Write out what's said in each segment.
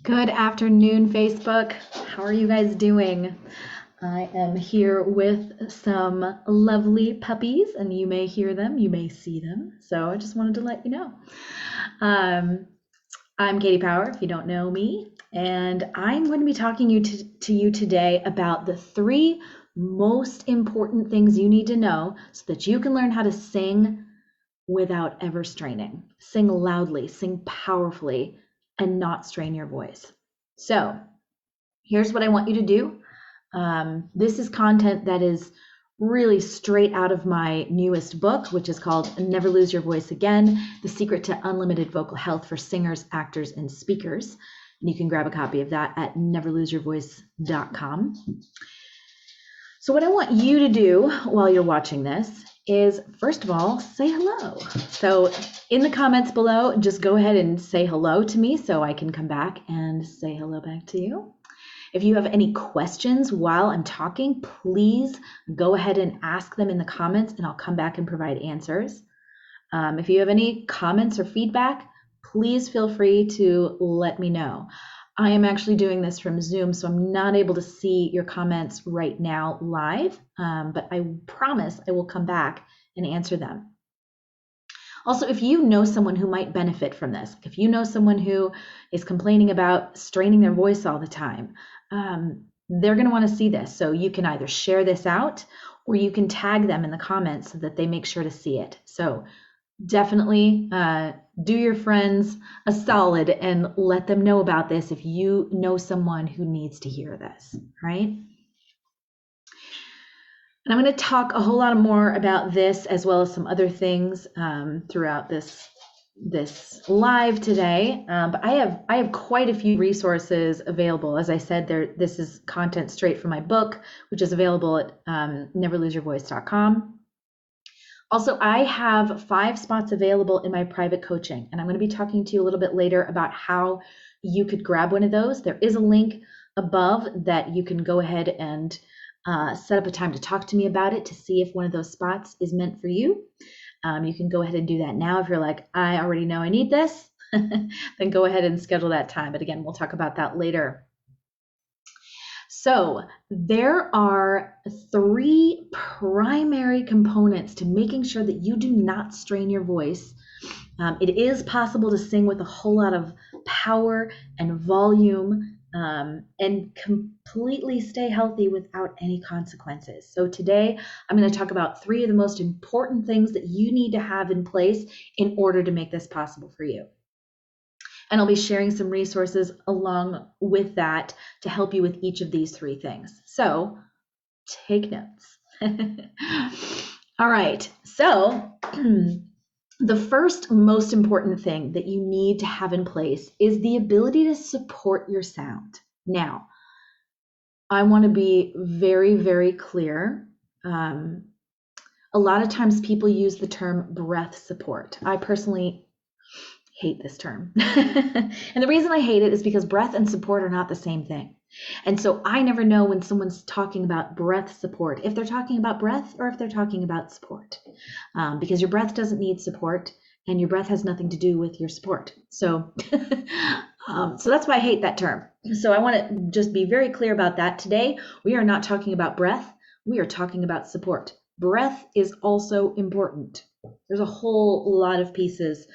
Good afternoon, Facebook. How are you guys doing? I am here with some lovely puppies, and you may hear them, you may see them. So I just wanted to let you know. I'm Katti Power, if you don't know me, and I'm going to be talking to you today about the 3 most important things you need to know so that you can learn how to sing without ever straining. Sing loudly, sing powerfully, and not strain your voice. So here's what I want you to do. This is content that is really straight out of my newest book, which is called Never Lose Your Voice Again, The Secret to Unlimited Vocal Health for Singers, Actors, and Speakers. And you can grab a copy of that at neverloseyourvoice.com. So what I want you to do while you're watching this is, first of all, say hello. So in the comments below, just go ahead and say hello to me so I can come back and say hello back to you. If you have any questions while I'm talking, please go ahead and ask them in the comments and I'll come back and provide answers. If you have any comments or feedback, please feel free to let me know. I am actually doing this from Zoom, so I'm not able to see your comments right now live, but I promise I will come back and answer them. Also, if you know someone who might benefit from this, if you know someone who is complaining about straining their voice all the time, they're going to want to see this. So you can either share this out or you can tag them in the comments so that they make sure to see it. So definitely do your friends a solid and let them know about this if you know someone who needs to hear this, right? And I'm going to talk a whole lot more about this as well as some other things throughout this live today. But I have quite a few resources available. As I said, this is content straight from my book, which is available at neverloseyourvoice.com. Also, I have 5 spots available in my private coaching, and I'm going to be talking to you a little bit later about how you could grab one of those. There is a link above that you can go ahead and set up a time to talk to me about it to see if one of those spots is meant for you. You can go ahead and do that now. If you're like, I already know I need this, then go ahead and schedule that time. But again, we'll talk about that later. So there are 3 primary components to making sure that you do not strain your voice. It is possible to sing with a whole lot of power and volume and completely stay healthy without any consequences. So today I'm going to talk about 3 of the most important things that you need to have in place in order to make this possible for you. And I'll be sharing some resources along with that to help you with each of these 3 things. So take notes. All right, so the first most important thing that you need to have in place is the ability to support your sound. Now, I want to be very, very clear. A lot of times people use the term breath support. I personally hate this term. And the reason I hate it is because breath and support are not the same thing. And so I never know when someone's talking about breath support, if they're talking about breath or if they're talking about support, because your breath doesn't need support and your breath has nothing to do with your support. So, so that's why I hate that term. So I want to just be very clear about that. Today, we are not talking about breath. We are talking about support. Breath is also important. There's a whole lot of pieces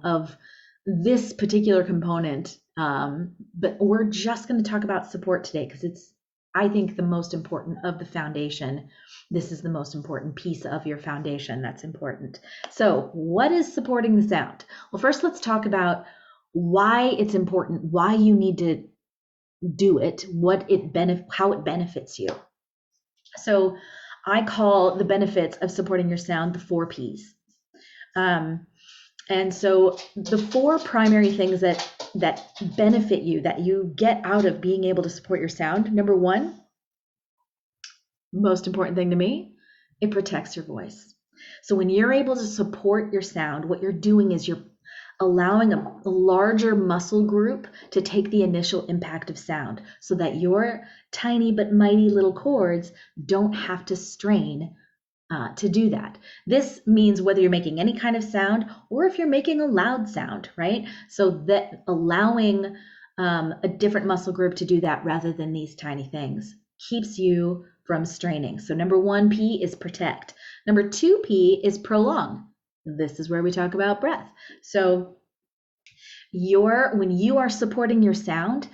of this particular component, but we're just going to talk about support today because it's, I think, the most important of the foundation. This is the most important piece of your foundation that's important. So what is supporting the sound? Well, first let's talk about why it's important, why you need to do it, how it benefits you. So I call the benefits of supporting your sound the 4 Ps. And so the 4 primary things that benefit you, that you get out of being able to support your sound. Number 1, most important thing to me, it protects your voice. So when you're able to support your sound, what you're doing is you're allowing a larger muscle group to take the initial impact of sound so that your tiny but mighty little cords don't have to strain to do that. This means whether you're making any kind of sound or if you're making a loud sound, right? So that allowing a different muscle group to do that rather than these tiny things. Keeps you from straining. So number 1P is protect. Number 2P is prolong. This is where we talk about breath. So when you are supporting your sound,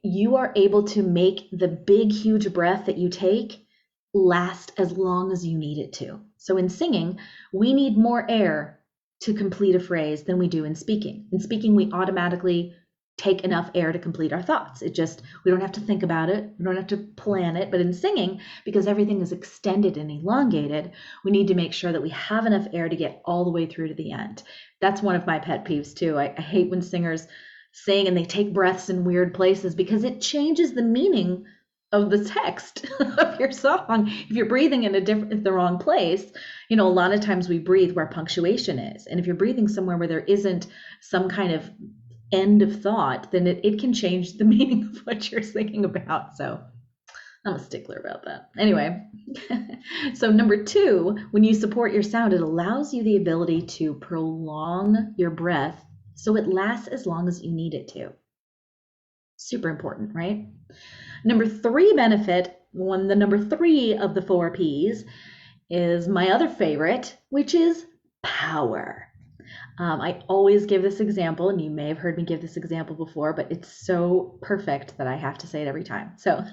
you are able to make the big, huge breath that you take last as long as you need it to. So in singing, we need more air to complete a phrase than we do in speaking. In speaking, we automatically take enough air to complete our thoughts. We don't have to think about it. We don't have to plan it. But in singing, because everything is extended and elongated, we need to make sure that we have enough air to get all the way through to the end. That's one of my pet peeves too. I hate when singers sing and they take breaths in weird places because it changes the meaning of the text of your song. If you're breathing in the wrong place, a lot of times we breathe where punctuation is. And if you're breathing somewhere where there isn't some kind of end of thought, then it can change the meaning of what you're singing about. So I'm a stickler about that. Anyway, so number 2, when you support your sound, it allows you the ability to prolong your breath so it lasts as long as you need it to. Super important, right? Number 3 benefit, the number 3 of the 4 Ps is my other favorite, which is power. I always give this example, and you may have heard me give this example before, but it's so perfect that I have to say it every time. So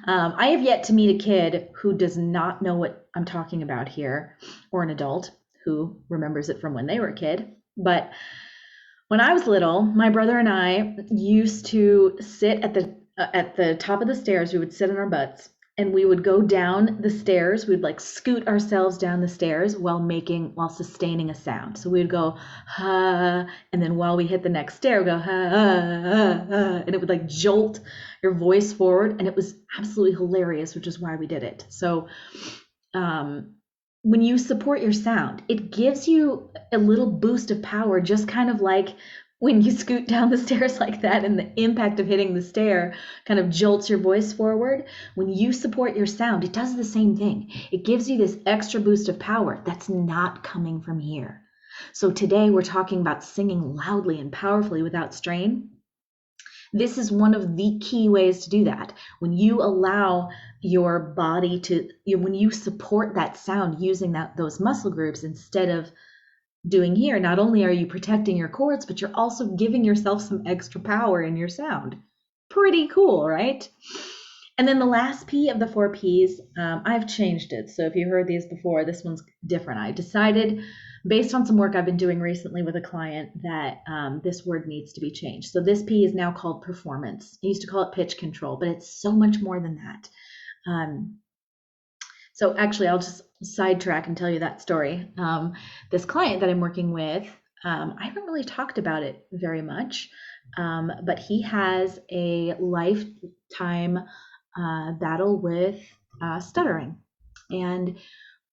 I have yet to meet a kid who does not know what I'm talking about here, or an adult who remembers it from when they were a kid. But when I was little, my brother and I used to sit at the top of the stairs. We would sit on our butts and we would go down the stairs. We'd like scoot ourselves down the stairs while sustaining a sound. So we would go, ha, and then while we hit the next stair, we'd go, ha, ha, ha, and it would like jolt your voice forward. And it was absolutely hilarious, which is why we did it. So, when you support your sound, it gives you a little boost of power, just kind of like when you scoot down the stairs like that and the impact of hitting the stair kind of jolts your voice forward. When you support your sound, it does the same thing. It gives you this extra boost of power that's not coming from here. So today we're talking about singing loudly and powerfully without strain. This is one of the key ways to do that. When you allow your body when you support that sound using those muscle groups instead of doing here, not only are you protecting your cords, but you're also giving yourself some extra power in your sound. Pretty cool, right? And then the last P of the 4 Ps, I've changed it. So if you heard these before, this one's different. I decided, based on some work I've been doing recently with a client, that this word needs to be changed. So this P is now called performance. I used to call it pitch control, but it's so much more than that. So actually, I'll just sidetrack and tell you that story. This client that I'm working with, I haven't really talked about it very much, but he has a lifetime battle with stuttering. And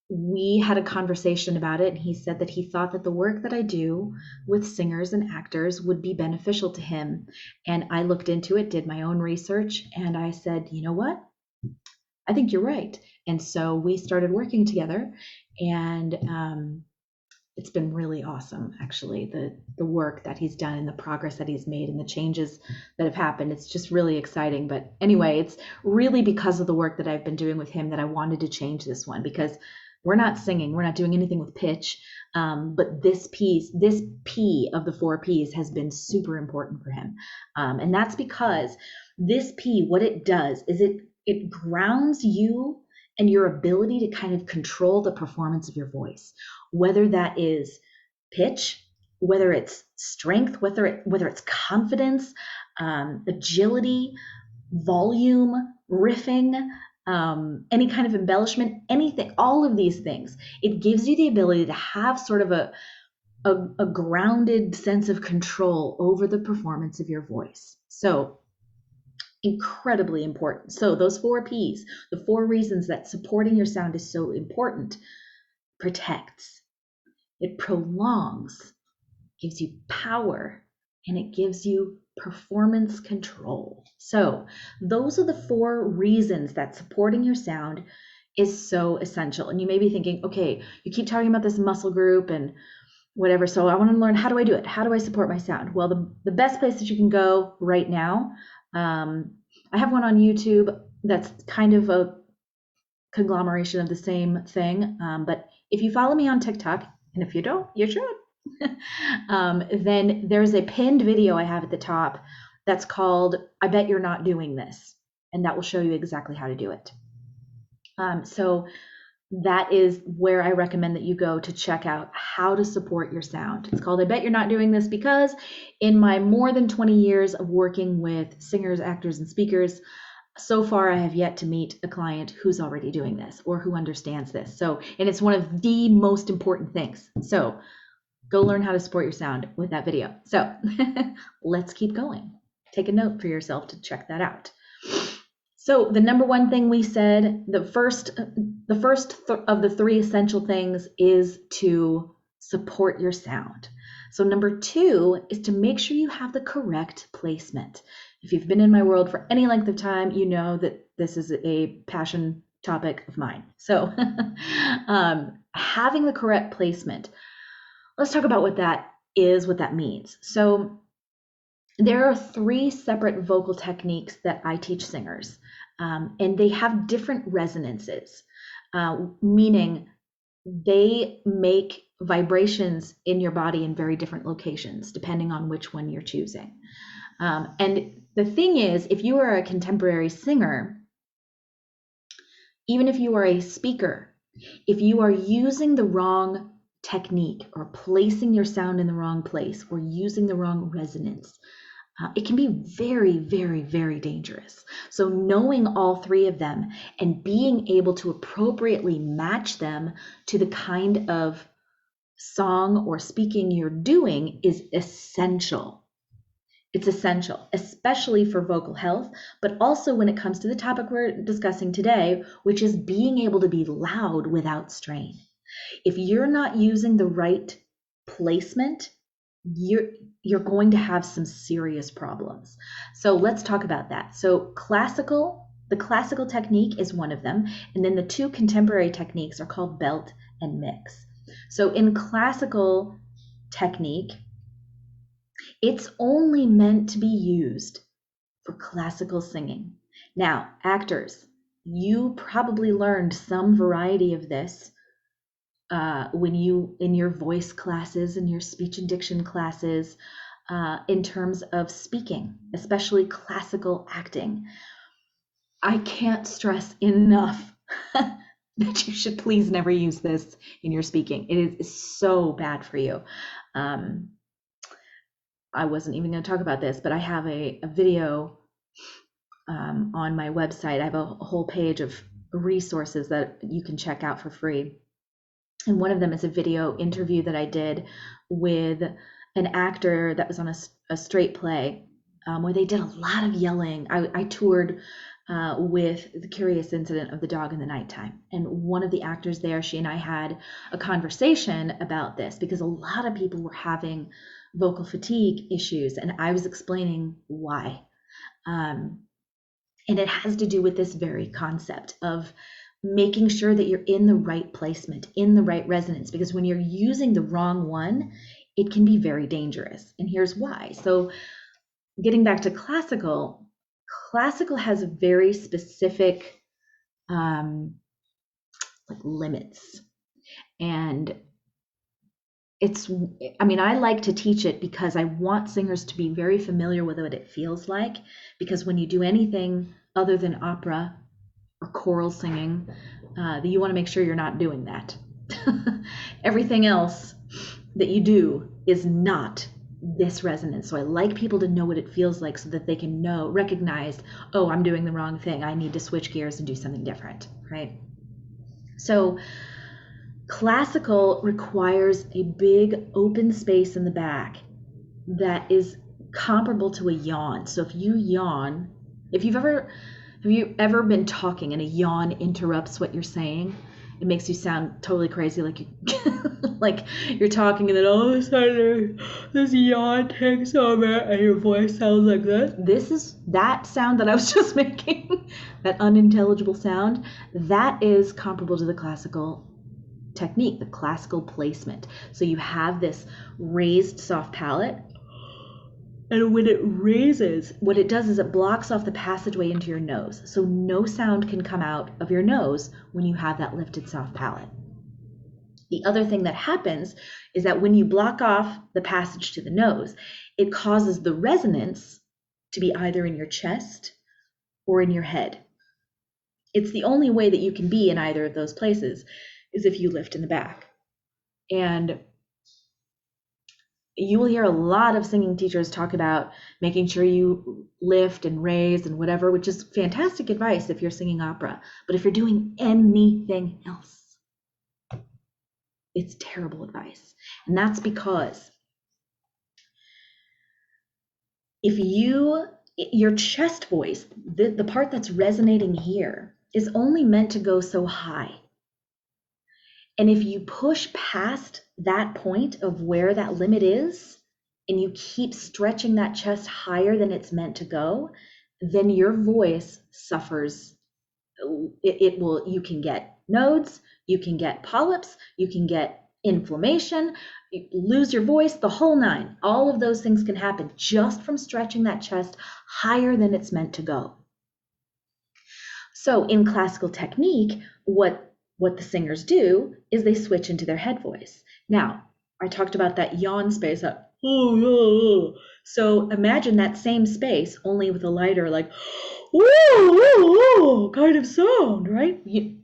we had a conversation about it, and he said that he thought that the work that I do with singers and actors would be beneficial to him. And I looked into it, did my own research, and I said, you know what? I think you're right. And so we started working together, and it's been really awesome, actually, the work that he's done and the progress that he's made and the changes that have happened. It's just really exciting. But anyway, it's really because of the work that I've been doing with him that I wanted to change this one, because we're not singing, we're not doing anything with pitch, but this P of the 4 Ps has been super important for him. And that's because this P, what it does is it grounds you and your ability to kind of control the performance of your voice, whether that is pitch, whether it's strength, whether it's confidence, agility, volume, riffing, any kind of embellishment, anything, all of these things. It gives you the ability to have sort of a grounded sense of control over the performance of your voice. So incredibly important. So those 4 Ps, the 4 reasons that supporting your sound is so important: protects, it prolongs, gives you power, and it gives you performance control. So those are the 4 reasons that supporting your sound is so essential. And you may be thinking, okay, you keep talking about this muscle group and whatever. So I want to learn, how do I do it? How do I support my sound? Well, the best place that you can go right now, I have one on YouTube that's kind of a conglomeration of the same thing. But if you follow me on TikTok, and if you don't, you should, then there's a pinned video I have at the top that's called I Bet You're Not Doing This. And that will show you exactly how to do it. So that is where I recommend that you go to check out how to support your sound. It's called I Bet You're Not Doing This, because in my more than 20 years of working with singers, actors, and speakers, so far I have yet to meet a client who's already doing this or who understands this. So, and it's one of the most important things. So go learn how to support your sound with that video. So let's keep going. Take a note for yourself to check that out. So the number one thing we said, the first of the three essential things is to support your sound. So number two is to make sure you have the correct placement. If you've been in my world for any length of time, you know that this is a passion topic of mine. So having the correct placement, let's talk about what that is, what that means. So there are three separate vocal techniques that I teach singers, and they have different resonances, meaning they make vibrations in your body in very different locations, depending on which one you're choosing. And the thing is, if you are a contemporary singer, even if you are a speaker, if you are using the wrong technique or placing your sound in the wrong place or using the wrong resonance, it can be very, very, very dangerous. So knowing all three of them and being able to appropriately match them to the kind of song or speaking you're doing is essential. It's essential, especially for vocal health, but also when it comes to the topic we're discussing today, which is being able to be loud without strain. If you're not using the right placement, you're going to have some serious problems. So let's talk about that. So the classical technique is one of them, and then the two contemporary techniques are called belt and mix. So in classical technique, it's only meant to be used for classical singing. Now, actors, you probably learned some variety of this when you, in your voice classes and your speech and diction classes, in terms of speaking, especially classical acting. I can't stress enough that you should please never use this in your speaking. It is so bad for you. I wasn't even going to talk about this, but I have a video on my website. I have a whole page of resources that you can check out for free. And one of them is a video interview that I did with an actor that was on a straight play where they did a lot of yelling. I toured with The Curious Incident of the Dog in the Nighttime. And one of the actors there, she and I had a conversation about this because a lot of people were having vocal fatigue issues, and I was explaining why. And it has to do with this very concept of making sure that you're in the right placement, in the right resonance, because when you're using the wrong one, it can be very dangerous. And here's why. So getting back to classical has very specific limits. And I like to teach it because I want singers to be very familiar with what it feels like, because when you do anything other than opera or choral singing, you want to make sure you're not doing that. Everything else that you do is not this resonance. So I like people to know what it feels like so that they can recognize, oh, I'm doing the wrong thing. I need to switch gears and do something different, right? So classical requires a big open space in the back that is comparable to a yawn. So if you yawn, have you ever been talking and a yawn interrupts what you're saying? It makes you sound totally crazy, like like you're talking and then all of a sudden this yawn takes over and your voice sounds like this. This is that sound that I was just making, that unintelligible sound, that is comparable to the classical technique, the classical placement. So you have this raised soft palate, and when it raises, what it does is it blocks off the passageway into your nose. So no sound can come out of your nose when you have that lifted soft palate. The other thing that happens is that when you block off the passage to the nose, it causes the resonance to be either in your chest or in your head. It's the only way that you can be in either of those places is if you lift in the back. And you will hear a lot of singing teachers talk about making sure you lift and raise and whatever, which is fantastic advice if you're singing opera. But if you're doing anything else, it's terrible advice. And that's because if your chest voice, the part that's resonating here, is only meant to go so high. And if you push past that point of where that limit is, and you keep stretching that chest higher than it's meant to go, then your voice suffers. You can get nodes, you can get polyps, you can get inflammation, you lose your voice, the whole nine. All of those things can happen just from stretching that chest higher than it's meant to go. So in classical technique, what the singers do is they switch into their head voice. Now, I talked about that yawn space. So imagine that same space, only with a lighter, like, kind of sound, right? You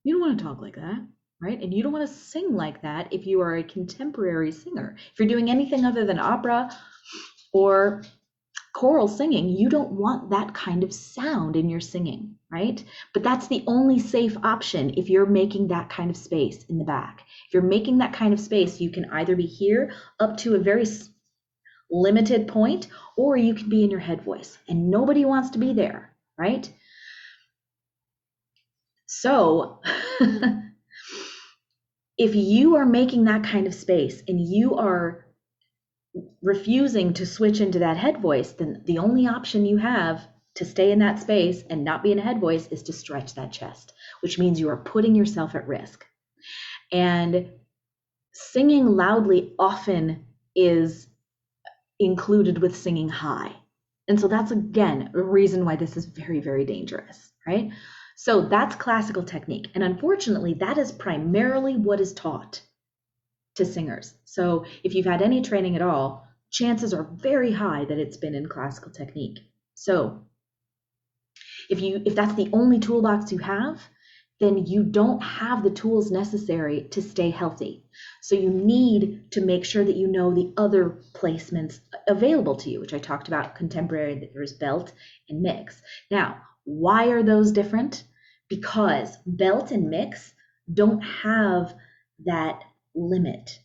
don't want to talk like that, right? And you don't want to sing like that if you are a contemporary singer. If you're doing anything other than opera or choral singing, you don't want that kind of sound in your singing, right? But that's the only safe option if you're making that kind of space in the back. If you're making that kind of space, you can either be here up to a very limited point, or you can be in your head voice, and nobody wants to be there, right? So if you are making that kind of space and you are refusing to switch into that head voice, then the only option you have to stay in that space and not be in a head voice is to stretch that chest, which means you are putting yourself at risk. And singing loudly often is included with singing high. And so that's, again, a reason why this is very, very dangerous, right? So that's classical technique. And unfortunately, that is primarily what is taught to singers. So if you've had any training at all, chances are very high that it's been in classical technique. So if that's the only toolbox you have, then you don't have the tools necessary to stay healthy. So you need to make sure that you know the other placements available to you, which I talked about contemporary, there's belt and mix. Now, why are those different? Because belt and mix don't have that limit.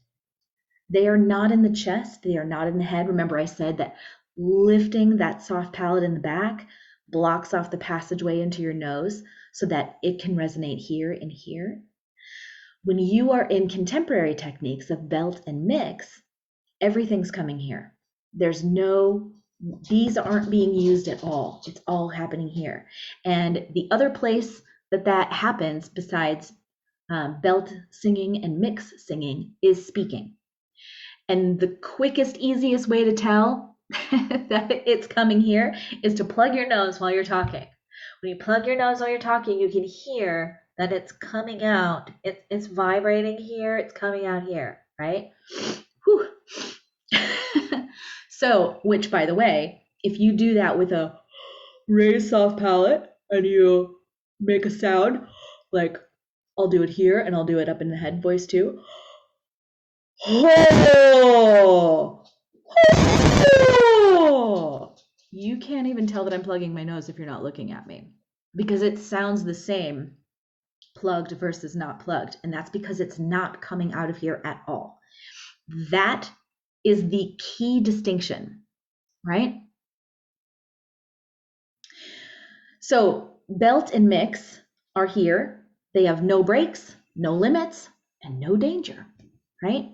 They are not in the chest, they are not in the head. Remember, I said that lifting that soft palate in the back blocks off the passageway into your nose so that it can resonate here and here. When you are in contemporary techniques of belt and mix, everything's coming here. These aren't being used at all. It's all happening here. And the other place that happens besides belt singing and mix singing is speaking. And the quickest, easiest way to tell that it's coming here is to plug your nose while you're talking. When you plug your nose while you're talking, you can hear that it's coming out. It's vibrating here, it's coming out here, right? Whew. So, which, by the way, if you do that with a raised soft palate and you make a sound, like I'll do it here and I'll do it up in the head voice too. Oh! Oh! You can't even tell that I'm plugging my nose if you're not looking at me, because it sounds the same plugged versus not plugged, and that's because it's not coming out of here at all. That is the key distinction, right? So belt and mix are here. They have no breaks, no limits, and no danger, right?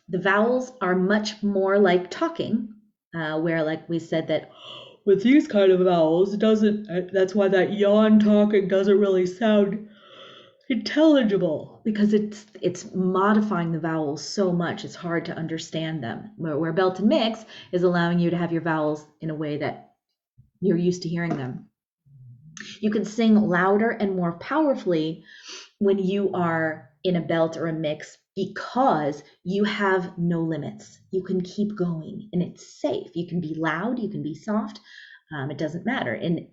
The vowels are much more like talking, where, like we said, that with these kind of vowels, that's why that yawn talking doesn't really sound intelligible because it's modifying the vowels so much it's hard to understand them. Where belt and mix is allowing you to have your vowels in a way that you're used to hearing them. You can sing louder and more powerfully when you are in a belt or a mix because you have no limits. You can keep going and it's safe. You can be loud, you can be soft. It doesn't matter. And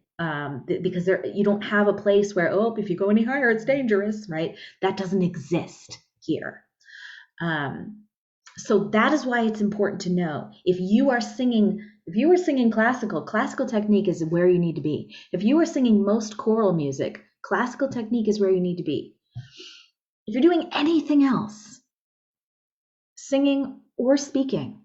because you don't have a place where, oh, if you go any higher, it's dangerous, right? That doesn't exist here. So that is why it's important to know if you are singing classical technique is where you need to be. If you are singing most choral music, classical technique is where you need to be. If you're doing anything else, singing or speaking,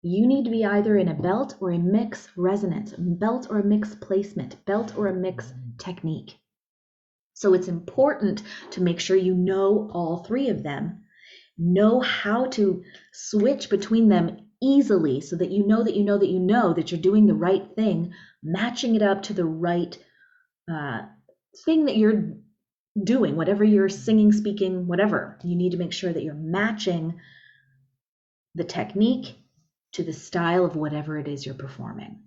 you need to be either in a belt or a mix resonance, belt or a mix placement, belt or a mix technique. So it's important to make sure you know all three of them, know how to switch between them easily so that you know that you're doing the right thing, matching it up to the right thing that you're doing, whatever you're singing, speaking, whatever. You need to make sure that you're matching the technique to the style of whatever it is you're performing.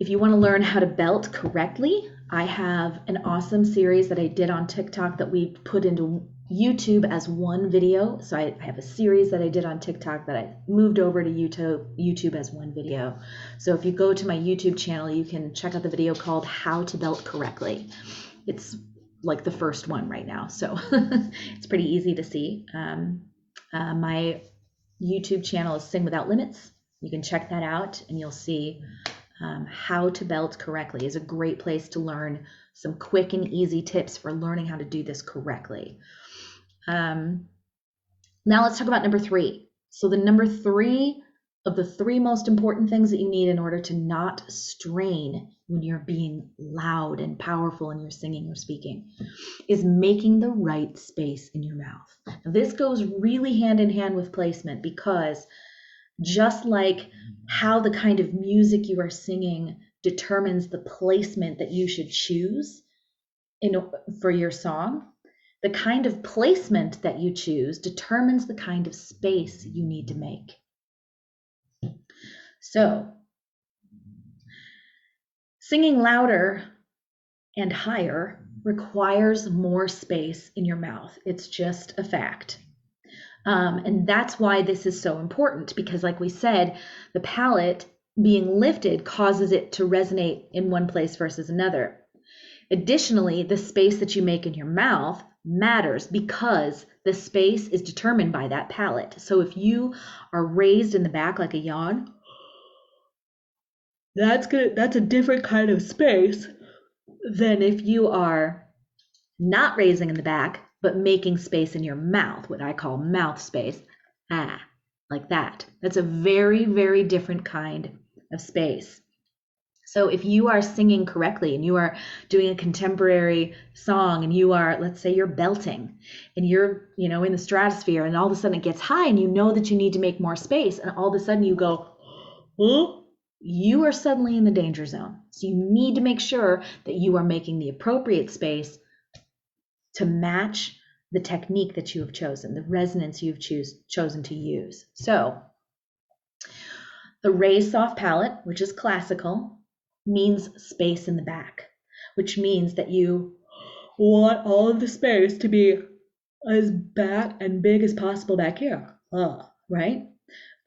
If you want to learn how to belt correctly, I have an awesome series that I did on TikTok that we put into YouTube as one video. So I have a series that I did on TikTok that I moved over to YouTube as one video. So if you go to my YouTube channel, you can check out the video called How to Belt Correctly. It's like the first one right now, so it's pretty easy to see. My YouTube channel is Sing Without Limits. You can check that out and you'll see how to belt correctly is a great place to learn some quick and easy tips for learning how to do this correctly. Now let's talk about number 3. So the number 3 of the 3 most important things that you need in order to not strain when you're being loud and powerful in your singing or speaking is making the right space in your mouth. Now, this goes really hand in hand with placement because just like how the kind of music you are singing determines the placement that you should choose for your song, the kind of placement that you choose determines the kind of space you need to make. So, singing louder and higher requires more space in your mouth. It's just a fact. And that's why this is so important, because like we said, the palate being lifted causes it to resonate in one place versus another. Additionally, the space that you make in your mouth matters because the space is determined by that palate. So if you are raised in the back like a yawn, that's a different kind of space than if you are not raising in the back, but making space in your mouth, what I call mouth space, like that. That's a very, very different kind of space. So if you are singing correctly and you are doing a contemporary song and you are, let's say you're belting and you're, in the stratosphere and all of a sudden it gets high and you know that you need to make more space and all of a sudden you go, oh, you are suddenly in the danger zone. So you need to make sure that you are making the appropriate space to match the technique that you have chosen, the resonance you've chosen to use. So the raised soft palate, which is classical, means space in the back, which means that you want all of the space to be as back and big as possible back here, right?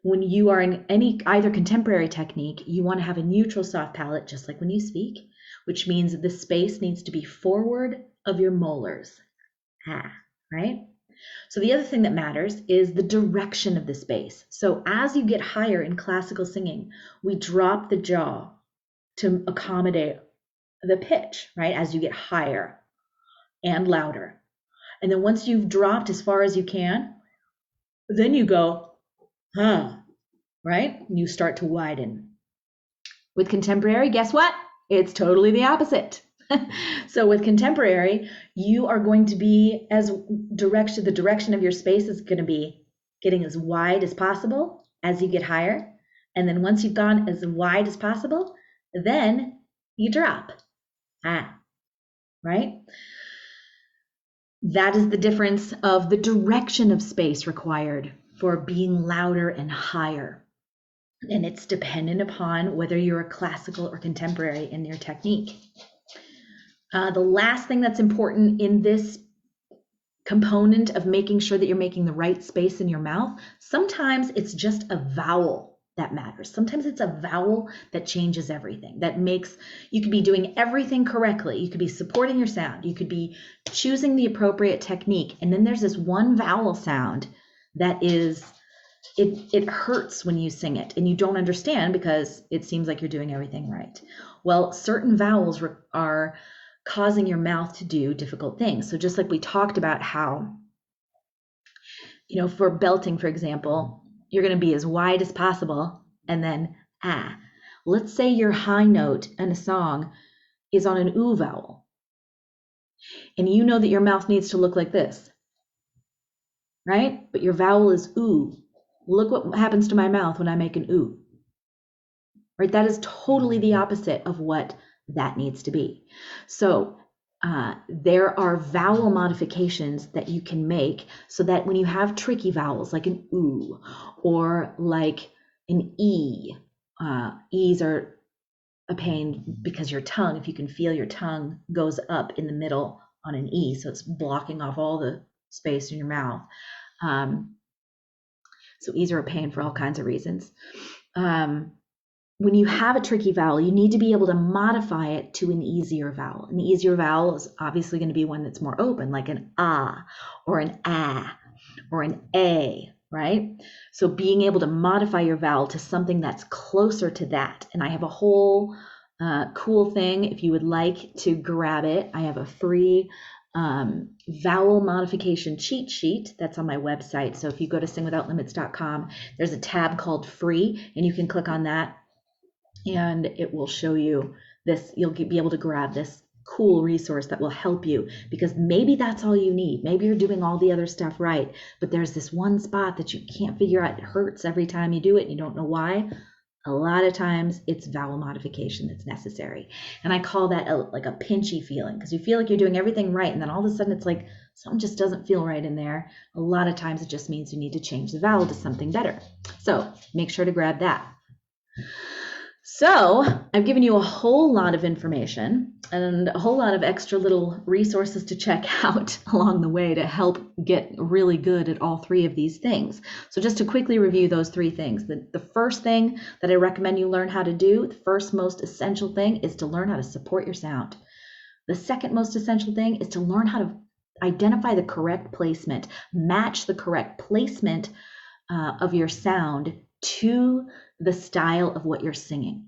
When you are in either contemporary technique, you want to have a neutral soft palate, just like when you speak, which means that the space needs to be forward of your molars, right? So the other thing that matters is the direction of the space. So as you get higher in classical singing, we drop the jaw to accommodate the pitch, right? As you get higher and louder. And then once you've dropped as far as you can, then you go, right? You start to widen. With contemporary, guess what? It's totally the opposite. So with contemporary, you are going to be the direction of your space is going to be getting as wide as possible as you get higher. And then once you've gone as wide as possible, then you drop, right? That is the difference of the direction of space required for being louder and higher. And it's dependent upon whether you're a classical or contemporary in your technique. The last thing that's important in this component of making sure that you're making the right space in your mouth, sometimes it's just a vowel that matters. Sometimes it's a vowel that changes everything, that makes, you could be doing everything correctly. You could be supporting your sound. You could be choosing the appropriate technique. And then there's this one vowel sound that is, it hurts when you sing it and you don't understand because it seems like you're doing everything right. Well, certain vowels are causing your mouth to do difficult things. So just like we talked about how, for belting, for example, you're going to be as wide as possible and then ah. Let's say your high note in a song is on an oo vowel. And you know that your mouth needs to look like this, right? But your vowel is oo. Look what happens to my mouth when I make an oo, right? That is totally the opposite of what that needs to be. So there are vowel modifications that you can make so that when you have tricky vowels like an oo or like an e, e's are a pain because your tongue, if you can feel your tongue goes up in the middle on an e, so it's blocking off all the space in your mouth. So e's are a pain for all kinds of reasons. When you have a tricky vowel, you need to be able to modify it to an easier vowel. An easier vowel is obviously going to be one that's more open, like an ah, or an ah, or an a, right? So being able to modify your vowel to something that's closer to that. And I have a whole cool thing. If you would like to grab it, I have a free vowel modification cheat sheet that's on my website. So if you go to singwithoutlimits.com, there's a tab called free, and you can click on that and it will show you this. You'll be able to grab this cool resource that will help you, because maybe that's all you need. Maybe you're doing all the other stuff right, but there's this one spot that you can't figure out. It hurts every time you do it and you don't know why. A lot of times it's vowel modification that's necessary. And I call that like a pinchy feeling, because you feel like you're doing everything right and then all of a sudden it's like something just doesn't feel right in there. A lot of times it just means you need to change the vowel to something better. So make sure to grab that. So I've given you a whole lot of information and a whole lot of extra little resources to check out along the way to help get really good at all three of these things. So just to quickly review those three things, the first thing that I recommend you learn how to do, the first most essential thing, is to learn how to support your sound. The second most essential thing is to learn how to identify the correct placement, match the correct placement of your sound to the style of what you're singing.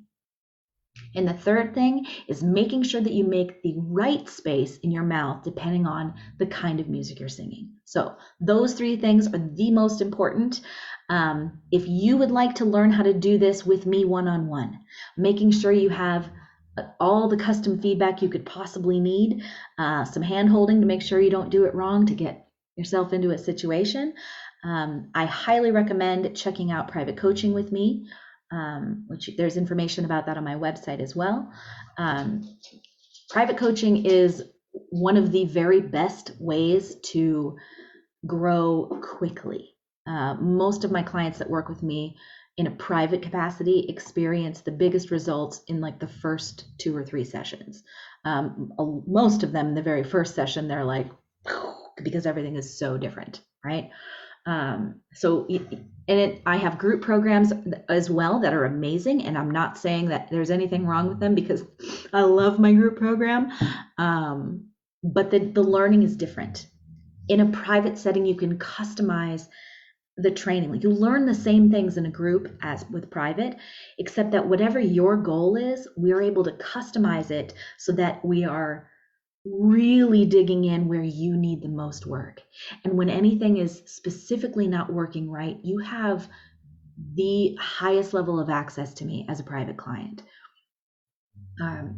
And the third thing is making sure that you make the right space in your mouth depending on the kind of music you're singing. So those three things are the most important. If you would like to learn how to do this with me one-on-one, making sure you have all the custom feedback you could possibly need, some hand-holding to make sure you don't do it wrong to get yourself into a situation, I highly recommend checking out private coaching with me, which there's information about that on my website as well. Private coaching is one of the very best ways to grow quickly. Most of my clients that work with me in a private capacity experience the biggest results in like the first 2 or 3 sessions. Most of them in the very first session, they're like, because everything is so different, right? I have group programs as well that are amazing, and I'm not saying that there's anything wrong with them because I love my group program, but the learning is different. In a private setting, you can customize the training. Like, you learn the same things in a group as with private, except that whatever your goal is, we're able to customize it so that we are really digging in where you need the most work. And when anything is specifically not working right, you have the highest level of access to me as a private client.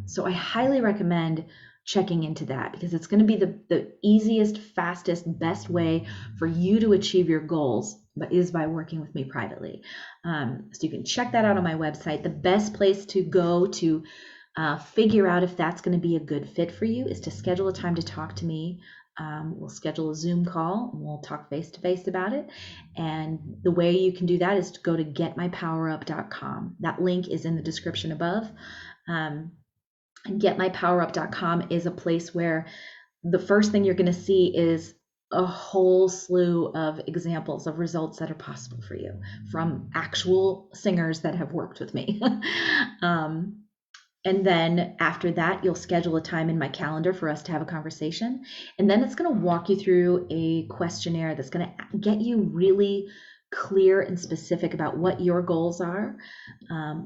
So I highly recommend checking into that, because it's going to be the easiest, fastest, best way for you to achieve your goals, but is by working with me privately. So you can check that out on my website. The best place to go to figure out if that's going to be a good fit for you is to schedule a time to talk to me We'll schedule a Zoom call and we'll talk face to face about it. And the way you can do that is to go to getmypowerup.com. That link is in the description above. Getmypowerup.com is a place where the first thing you're going to see is a whole slew of examples of results that are possible for you from actual singers that have worked with me. And then after that, you'll schedule a time in my calendar for us to have a conversation. And then it's going to walk you through a questionnaire that's going to get you really clear and specific about what your goals are,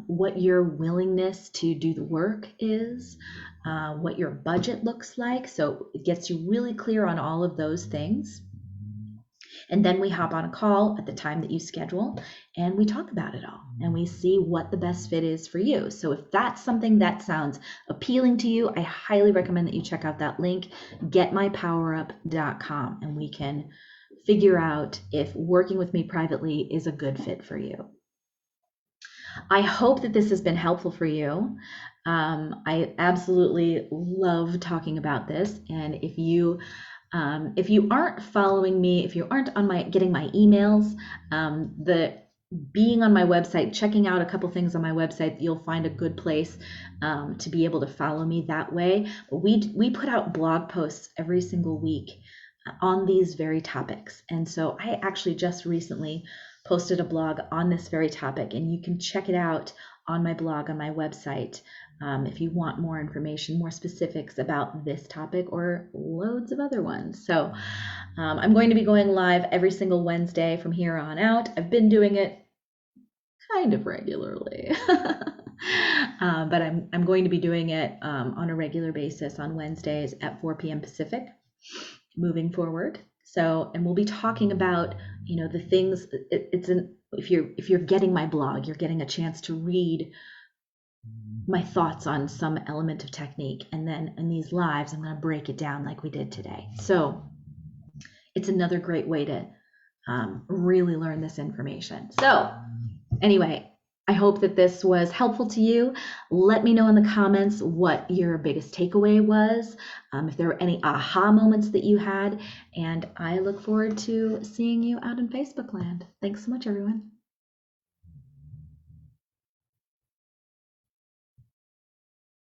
what your willingness to do the work is, what your budget looks like. So it gets you really clear on all of those things. And then we hop on a call at the time that you schedule and we talk about it all and we see what the best fit is for you. So if that's something that sounds appealing to you, I highly recommend that you check out that link, getmypowerup.com, and we can figure out if working with me privately is a good fit for you. I hope that this has been helpful for you. I absolutely love talking about this. And if you aren't following me, if you aren't on getting my emails, being on my website, checking out a couple things on my website, you'll find a good place to be able to follow me that way. We put out blog posts every single week on these very topics. And so I actually just recently posted a blog on this very topic, and you can check it out on my blog on my website if you want more information, more specifics about this topic or loads of other ones. So I'm going to be going live every single Wednesday from here on out. I've been doing it kind of regularly, but I'm going to be doing it on a regular basis on Wednesdays at 4 p.m. Pacific moving forward. So, and we'll be talking about, the things. If you're getting my blog, you're getting a chance to read my thoughts on some element of technique, and then in these lives, I'm going to break it down like we did today. So, it's another great way to really learn this information. So, anyway, I hope that this was helpful to you. Let me know in the comments what your biggest takeaway was, if there were any aha moments that you had, and I look forward to seeing you out in Facebook land. Thanks so much, everyone.